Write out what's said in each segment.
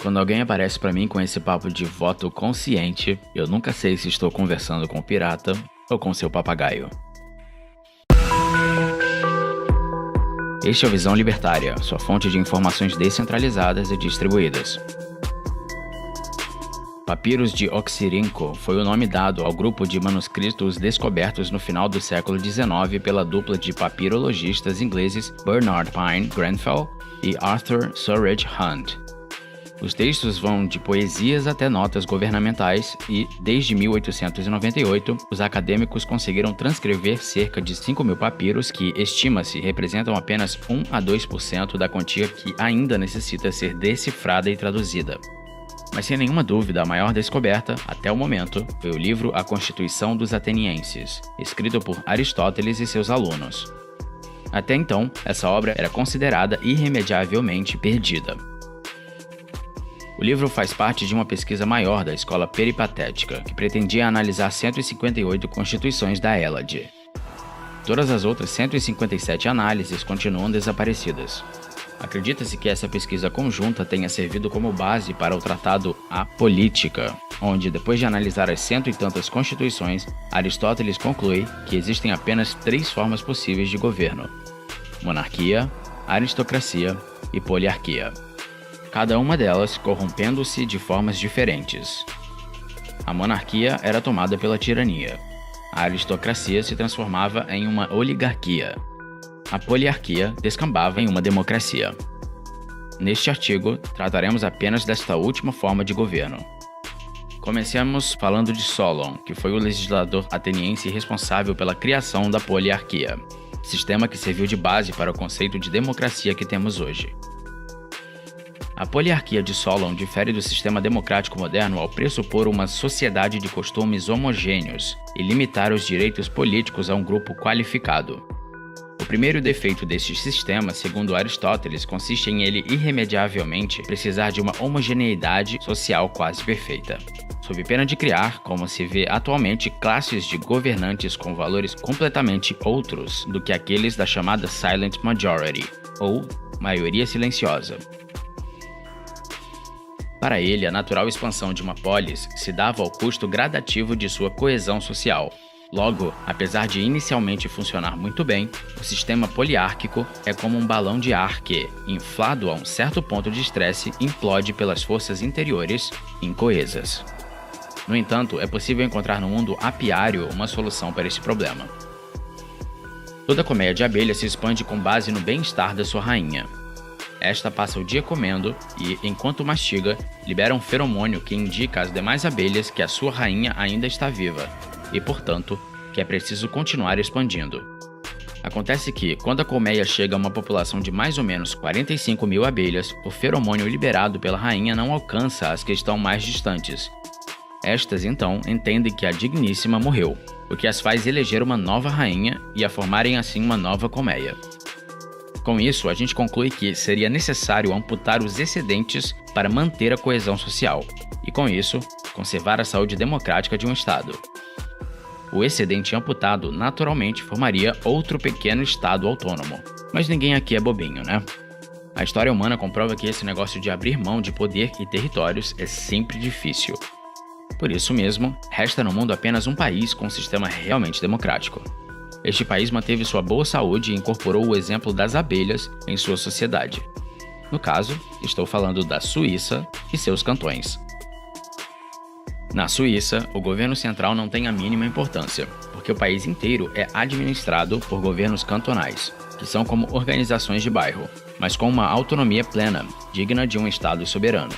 Quando alguém aparece pra mim com esse papo de voto consciente, eu nunca sei se estou conversando com o pirata ou com seu papagaio. Este é o Visão Libertária, sua fonte de informações descentralizadas e distribuídas. Papiros de Oxirrinco foi o nome dado ao grupo de manuscritos descobertos no final do século XIX pela dupla de papirologistas ingleses Bernard Pine Grenfell e Arthur Surridge Hunt. Os textos vão de poesias até notas governamentais e, desde 1898, os acadêmicos conseguiram transcrever cerca de 5.000 papiros que, estima-se, representam apenas 1 a 2% da quantia que ainda necessita ser decifrada e traduzida. Mas sem nenhuma dúvida, a maior descoberta, até o momento, foi o livro A Constituição dos Atenienses, escrito por Aristóteles e seus alunos. Até então, essa obra era considerada irremediavelmente perdida. O livro faz parte de uma pesquisa maior da escola peripatética, que pretendia analisar 158 constituições da Hélade. Todas as outras 157 análises continuam desaparecidas. Acredita-se que essa pesquisa conjunta tenha servido como base para o tratado A Política, onde, depois de analisar as 100 e tantas constituições, Aristóteles conclui que existem apenas 3 formas possíveis de governo: monarquia, aristocracia e poliarquia. Cada uma delas corrompendo-se de formas diferentes. A monarquia era tomada pela tirania. A aristocracia se transformava em uma oligarquia. A poliarquia descambava em uma democracia. Neste artigo, trataremos apenas desta última forma de governo. Comecemos falando de Solon, que foi o legislador ateniense responsável pela criação da poliarquia, sistema que serviu de base para o conceito de democracia que temos hoje. A poliarquia de Solon difere do sistema democrático moderno ao pressupor uma sociedade de costumes homogêneos e limitar os direitos políticos a um grupo qualificado. O primeiro defeito deste sistema, segundo Aristóteles, consiste em ele irremediavelmente precisar de uma homogeneidade social quase perfeita, sob pena de criar, como se vê atualmente, classes de governantes com valores completamente outros do que aqueles da chamada Silent Majority, ou maioria silenciosa. Para ele, a natural expansão de uma polis se dava ao custo gradativo de sua coesão social. Logo, apesar de inicialmente funcionar muito bem, o sistema poliárquico é como um balão de ar que, inflado a um certo ponto de estresse, implode pelas forças interiores incoesas. No entanto, é possível encontrar no mundo apiário uma solução para esse problema. Toda colmeia de abelha se expande com base no bem-estar da sua rainha. Esta passa o dia comendo e, enquanto mastiga, libera um feromônio que indica às demais abelhas que a sua rainha ainda está viva e, portanto, que é preciso continuar expandindo. Acontece que, quando a colmeia chega a uma população de mais ou menos 45.000 abelhas, o feromônio liberado pela rainha não alcança as que estão mais distantes. Estas, então, entendem que a digníssima morreu, o que as faz eleger uma nova rainha e a formarem assim uma nova colmeia. Com isso, a gente conclui que seria necessário amputar os excedentes para manter a coesão social e, com isso, conservar a saúde democrática de um Estado. O excedente amputado naturalmente formaria outro pequeno Estado autônomo, mas ninguém aqui é bobinho, né? A história humana comprova que esse negócio de abrir mão de poder e territórios é sempre difícil. Por isso mesmo, resta no mundo apenas um país com um sistema realmente democrático. Este país manteve sua boa saúde e incorporou o exemplo das abelhas em sua sociedade. No caso, estou falando da Suíça e seus cantões. Na Suíça, o governo central não tem a mínima importância, porque o país inteiro é administrado por governos cantonais, que são como organizações de bairro, mas com uma autonomia plena, digna de um Estado soberano.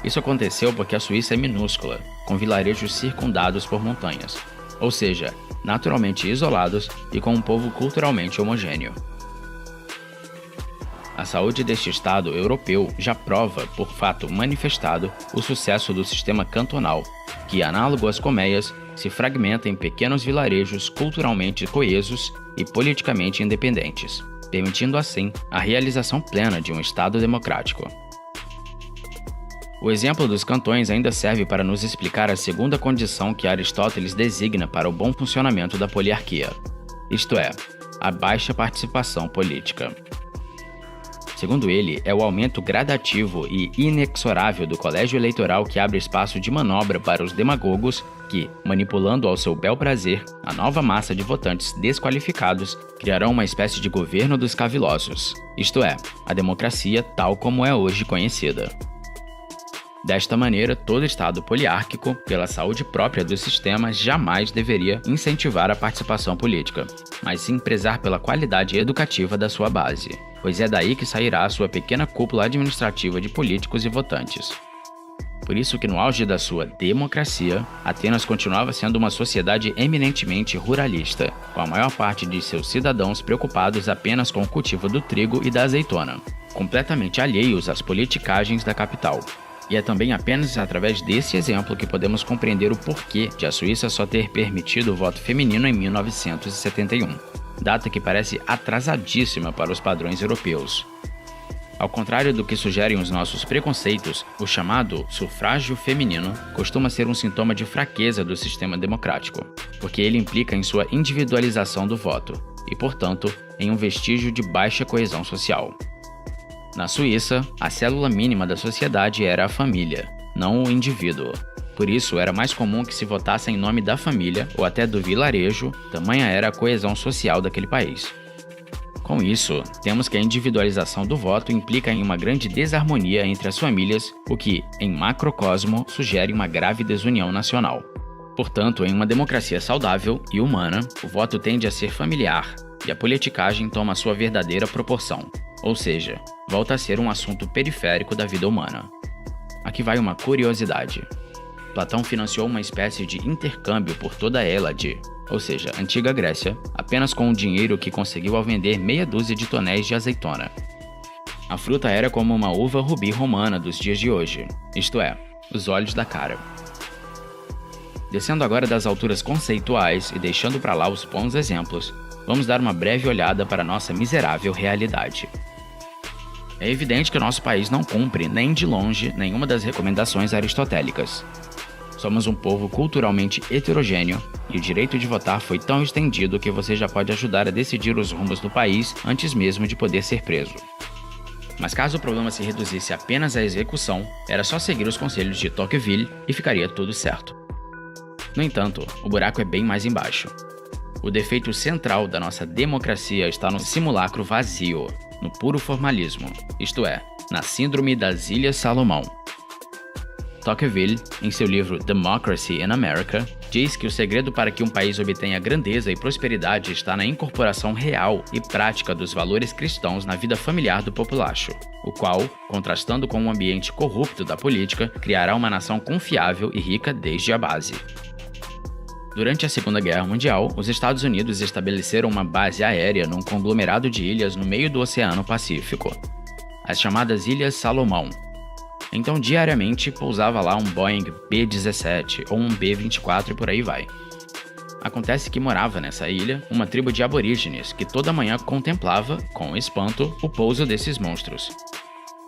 Isso aconteceu porque a Suíça é minúscula, com vilarejos circundados por montanhas, ou seja, naturalmente isolados e com um povo culturalmente homogêneo. A saúde deste Estado europeu já prova, por fato manifestado, o sucesso do sistema cantonal, que, análogo às colmeias, se fragmenta em pequenos vilarejos culturalmente coesos e politicamente independentes, permitindo assim a realização plena de um Estado democrático. O exemplo dos cantões ainda serve para nos explicar a segunda condição que Aristóteles designa para o bom funcionamento da poliarquia, isto é, a baixa participação política. Segundo ele, é o aumento gradativo e inexorável do colégio eleitoral que abre espaço de manobra para os demagogos que, manipulando ao seu bel prazer a nova massa de votantes desqualificados, criarão uma espécie de governo dos cavilosos, isto é, a democracia tal como é hoje conhecida. Desta maneira, todo Estado poliárquico, pela saúde própria do sistema, jamais deveria incentivar a participação política, mas sim prezar pela qualidade educativa da sua base, pois é daí que sairá a sua pequena cúpula administrativa de políticos e votantes. Por isso que no auge da sua democracia, Atenas continuava sendo uma sociedade eminentemente ruralista, com a maior parte de seus cidadãos preocupados apenas com o cultivo do trigo e da azeitona, completamente alheios às politicagens da capital. E é também apenas através desse exemplo que podemos compreender o porquê de a Suíça só ter permitido o voto feminino em 1971, data que parece atrasadíssima para os padrões europeus. Ao contrário do que sugerem os nossos preconceitos, o chamado sufrágio feminino costuma ser um sintoma de fraqueza do sistema democrático, porque ele implica em sua individualização do voto e, portanto, em um vestígio de baixa coesão social. Na Suíça, a célula mínima da sociedade era a família, não o indivíduo. Por isso, era mais comum que se votasse em nome da família ou até do vilarejo, tamanha era a coesão social daquele país. Com isso, temos que a individualização do voto implica em uma grande desarmonia entre as famílias, o que, em macrocosmo, sugere uma grave desunião nacional. Portanto, em uma democracia saudável e humana, o voto tende a ser familiar e a politicagem toma sua verdadeira proporção, ou seja, volta a ser um assunto periférico da vida humana. Aqui vai uma curiosidade. Platão financiou uma espécie de intercâmbio por toda a Hélade, ou seja, antiga Grécia, apenas com o dinheiro que conseguiu ao vender meia dúzia de tonéis de azeitona. A fruta era como uma uva rubi romana dos dias de hoje, isto é, os olhos da cara. Descendo agora das alturas conceituais e deixando para lá os bons exemplos, vamos dar uma breve olhada para a nossa miserável realidade. É evidente que o nosso país não cumpre, nem de longe, nenhuma das recomendações aristotélicas. Somos um povo culturalmente heterogêneo e o direito de votar foi tão estendido que você já pode ajudar a decidir os rumos do país antes mesmo de poder ser preso. Mas caso o problema se reduzisse apenas à execução, era só seguir os conselhos de Tocqueville e ficaria tudo certo. No entanto, o buraco é bem mais embaixo. O defeito central da nossa democracia está no simulacro vazio, no puro formalismo, isto é, na síndrome das Ilhas Salomão. Tocqueville, em seu livro Democracy in America, diz que o segredo para que um país obtenha grandeza e prosperidade está na incorporação real e prática dos valores cristãos na vida familiar do populacho, o qual, contrastando com um ambiente corrupto da política, criará uma nação confiável e rica desde a base. Durante a Segunda Guerra Mundial, os Estados Unidos estabeleceram uma base aérea num conglomerado de ilhas no meio do Oceano Pacífico, as chamadas Ilhas Salomão. Então, diariamente, pousava lá um Boeing B-17 ou um B-24 e por aí vai. Acontece que morava nessa ilha uma tribo de aborígenes que toda manhã contemplava, com espanto, o pouso desses monstros.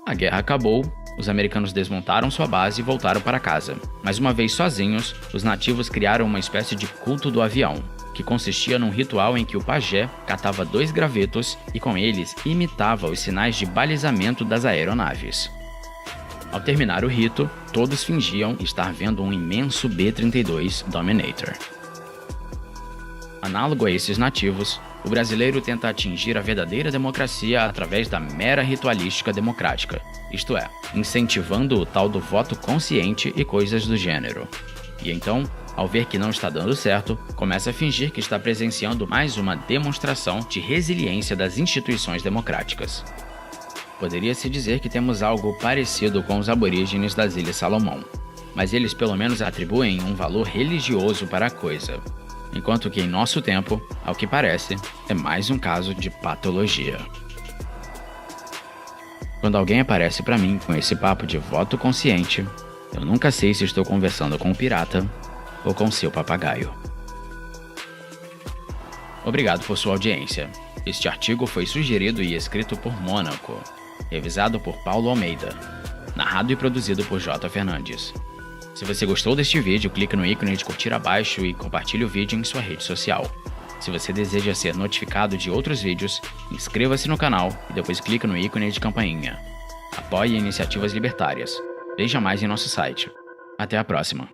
A guerra acabou, os americanos desmontaram sua base e voltaram para casa. Mas uma vez sozinhos, os nativos criaram uma espécie de culto do avião, que consistia num ritual em que o pajé catava 2 gravetos e com eles imitava os sinais de balizamento das aeronaves. Ao terminar o rito, todos fingiam estar vendo um imenso B-32 Dominator. Análogo a esses nativos, o brasileiro tenta atingir a verdadeira democracia através da mera ritualística democrática, isto é, incentivando o tal do voto consciente e coisas do gênero. E então, ao ver que não está dando certo, começa a fingir que está presenciando mais uma demonstração de resiliência das instituições democráticas. Poderia-se dizer que temos algo parecido com os aborígenes das Ilhas Salomão, mas eles pelo menos atribuem um valor religioso para a coisa, enquanto que em nosso tempo, ao que parece, é mais um caso de patologia. Quando alguém aparece para mim com esse papo de voto consciente, eu nunca sei se estou conversando com um pirata ou com seu papagaio. Obrigado por sua audiência. Este artigo foi sugerido e escrito por Mônaco, revisado por Paulo Almeida, narrado e produzido por J. Fernandes. Se você gostou deste vídeo, clique no ícone de curtir abaixo e compartilhe o vídeo em sua rede social. Se você deseja ser notificado de outros vídeos, inscreva-se no canal e depois clique no ícone de campainha. Apoie iniciativas libertárias. Veja mais em nosso site. Até a próxima!